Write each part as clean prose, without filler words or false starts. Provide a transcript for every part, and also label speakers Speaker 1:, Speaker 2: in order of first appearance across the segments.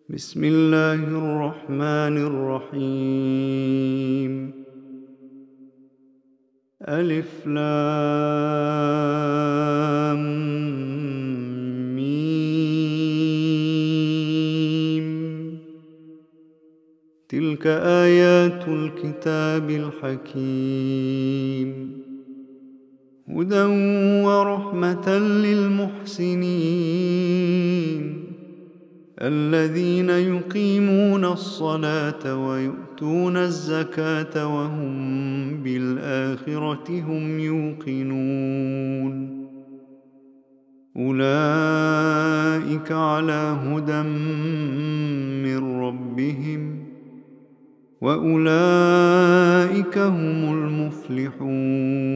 Speaker 1: بسم الله الرحمن الرحيم. ألف لام ميم. تلك آيات الكتاب الحكيم، هدى ورحمة للمحسنين الذين يقيمون الصلاة ويؤتون الزكاة وهم بالآخرة هم يوقنون. أولئك على هدى من ربهم وأولئك هم المفلحون.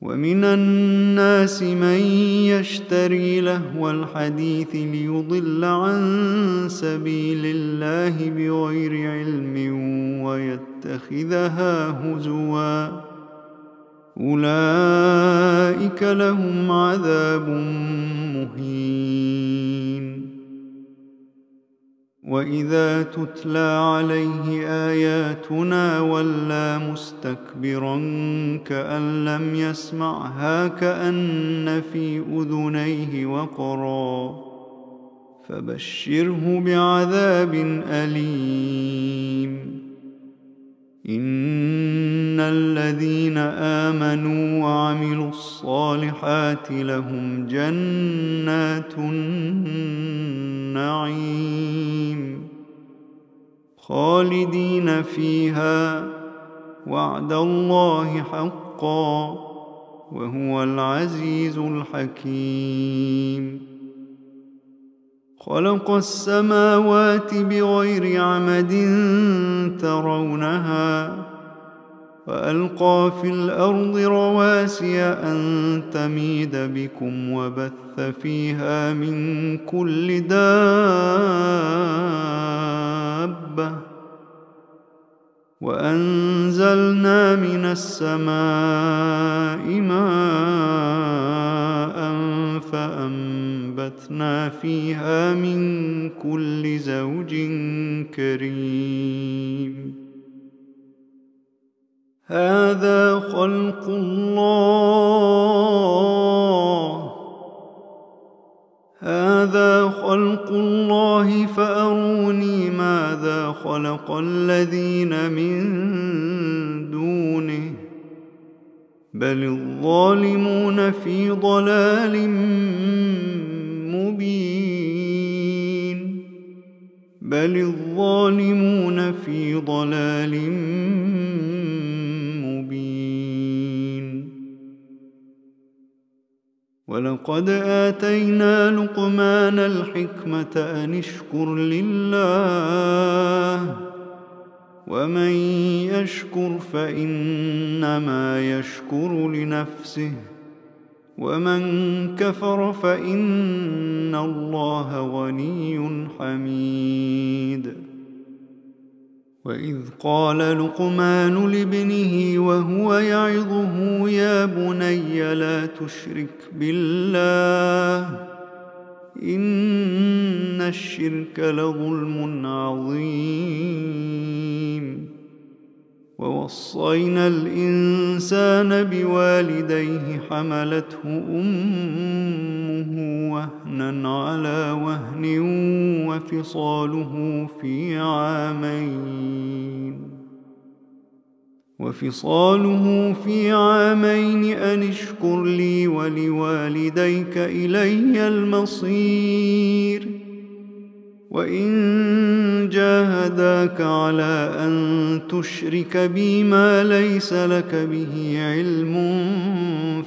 Speaker 1: ومن الناس من يشتري لهو الحديث ليضل عن سبيل الله بغير علم ويتخذها هزوا، أولئك لهم عذاب مهين. وإذا تتلى عليه آياتنا ولى مستكبرا كأن لم يسمعها كأن في أذنيه وقرا، فبشره بعذاب أليم. إن الذين آمنوا وعملوا الصالحات لهم جنات النعيم خالدين فيها، وعد الله حقا، وهو العزيز الحكيم. خلق السماوات بغير عمد ترونها، وألقى في الأرض رواسي أن تميد بكم وبث فيها من كل دابة، وأنزلنا من السماء ماء فأنبتنا فيها من كل زوج كريم. هذا خلق الله فأروني ماذا خلق الذين من دونه، بل الظالمون في ضلال مبين. ولقد آتينا لقمان الحكمة أن اشكر لله، ومن يشكر فإنما يشكر لنفسه، ومن كفر فإن الله غني حميد. وإذ قال لقمان لابنه وهو يعظه يا بني لا تشرك بالله إن الشرك لظلم عظيم. ووصينا الإنسان بوالديه حملته أمه وهنا على وهن وفصاله في عامين أن اشكر لي ولوالديك إلي المصير. وإن جاهداك على أن تشرك بي ما ليس لك به علم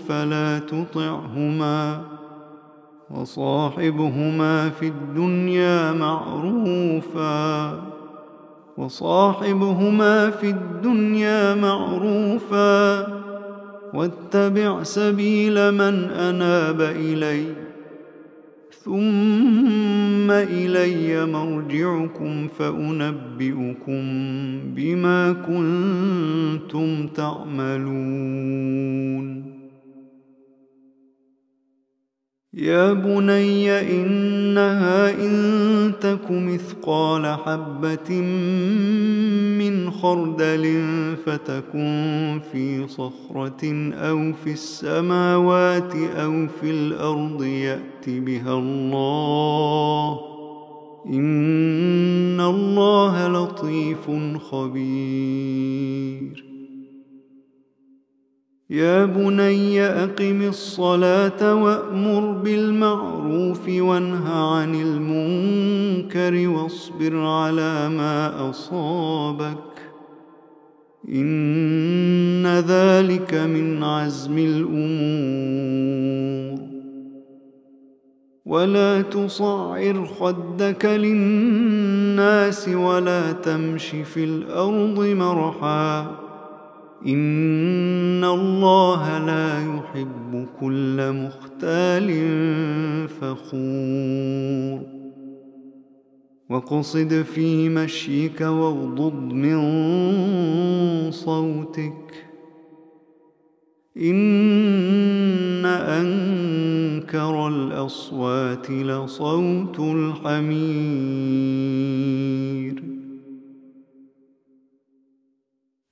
Speaker 1: فلا تطعهما، وصاحبهما في الدنيا معروفا، واتبع سبيل من أناب إلي، ثم إلي مرجعكم فأنبئكم بما كنتم تعملون. يا بني إنها إن تك مثقال حبة من خردل فتكن في صخرة أو في السماوات أو في الأرض يأت بها الله إن الله لطيف خبير يا بني أقم الصلاة وأمر بالمعروف وانه عن المنكر واصبر على ما أصابك إن ذلك من عزم الأمور ولا تصعر خدك للناس ولا تمش في الأرض مرحا إن الله لا يحب كل مختال فخور واقصد في مشيك واغضض من صوتك إن أنكر الأصوات لصوت الحمير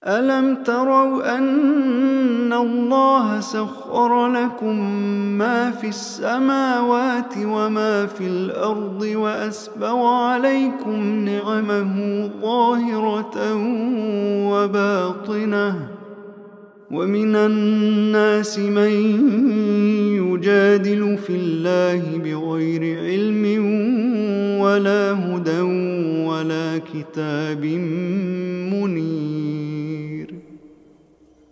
Speaker 1: ألم تروا أن الله سخر لكم ما في السماوات وما في الأرض وأسبغ عليكم نعمه ظاهرة وباطنة ومن الناس من يجادل في الله بغير علم ولا هدى ولا كتاب منير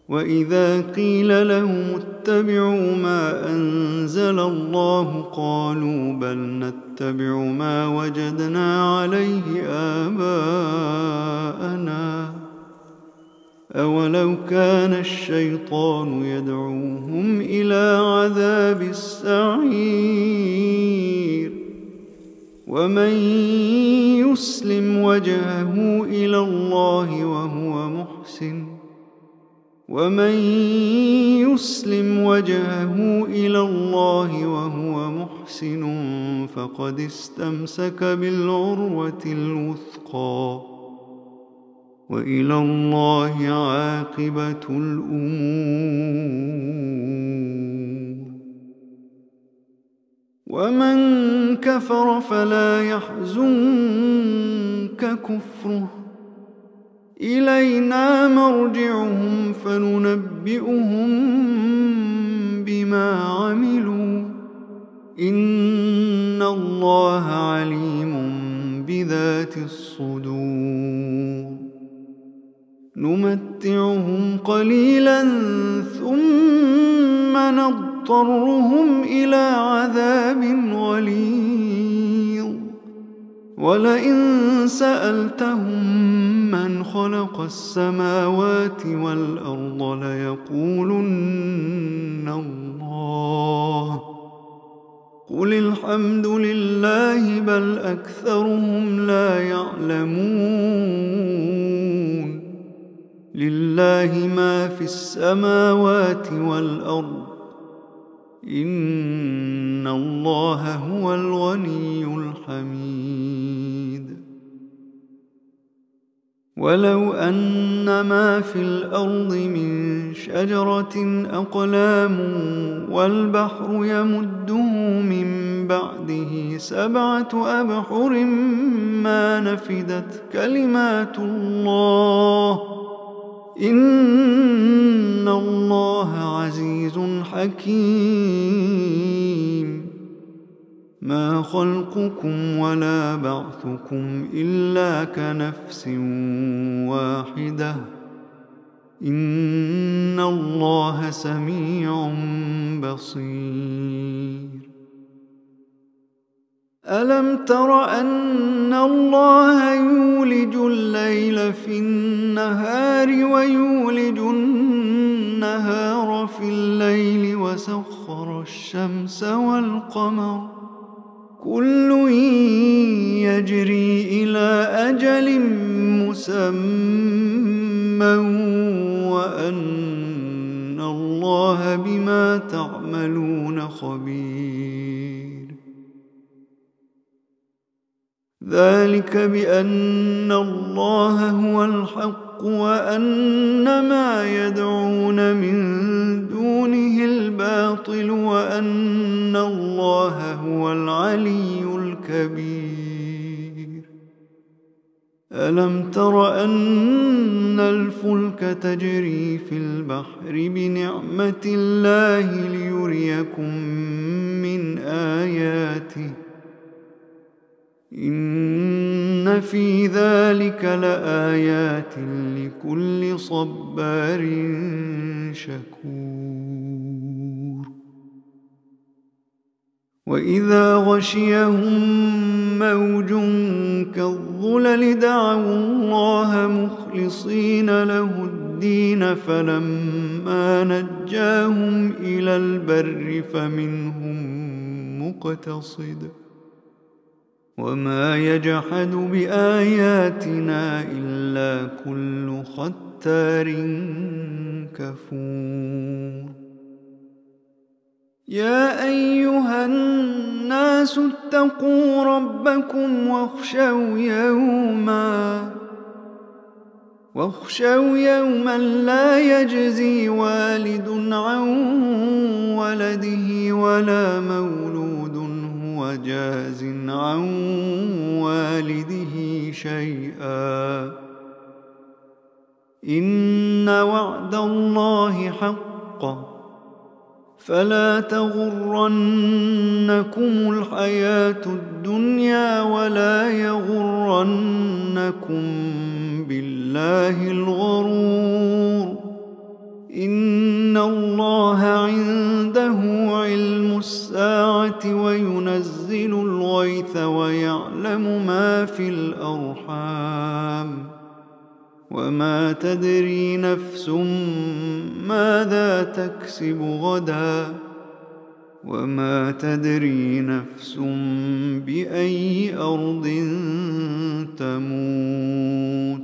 Speaker 1: وإذا قيل لهم اتبعوا ما أنزل الله قالوا بل نتبع ما وجدنا عليه آباءنا أولو كان الشيطان يدعوهم إلى عذاب السعير ومن يسلم وجهه إلى الله وهو محسن فقد استمسك بالعروة الوثقى وإلى الله عاقبة الأمور ومن كفر فلا يحزنك كفره إلينا مرجعهم فننبئهم بما عملوا إن الله عليم بذات الصدور نمتعهم قليلا ثم نضطرهم إلى عذاب غليظ ولئن سألتهم من خلق السماوات والأرض ليقولن الله قل الحمد لله بل أكثرهم لا يعلمون لله ما في السماوات والأرض إن الله هو الغني الحميد ولو أن ما في الأرض من شجرة أقلام والبحر يمده من بعده 7 أبحر ما نفدت كلمات الله إن الله عزيز حكيم ما خلقكم ولا بعثكم إلا كنفس واحدة إن الله سميع بصير ألم تر أن الله يولج الليل في النهار ويولج النهار في الليل وسخر الشمس والقمر كل يجري إلى أجل مسمى وأن الله بما تعملون خبير ذلك بأن الله هو الحق وأن ما يدعون من دونه الباطل وأن الله هو العلي الكبير. ألم تر أن الفلك تجري في البحر بنعمة الله ليريكم من آياته إن في ذلك لآيات لكل صبار شكور. وإذا غشيهم موج كالظلل دعوا الله مخلصين له الدين فلما نجاهم إلى البر فمنهم مقتصد وما يجحد بآياتنا إلا كل ختار كفور. يا أيها الناس اتقوا ربكم واخشوا يوما لا يجزي والد عن ولده ولا مولود هو جاز عن والده شيئا إن وعد الله حق فلا تغرنكم الحياة الدنيا ولا يغرنكم بالله الغرور. إن الله عنده علم الساعة وينزل الغيث ويعلم ما في الأرحام وما تدري نفس ماذا تكسب غدا وما تدري نفس بأي أرض تموت.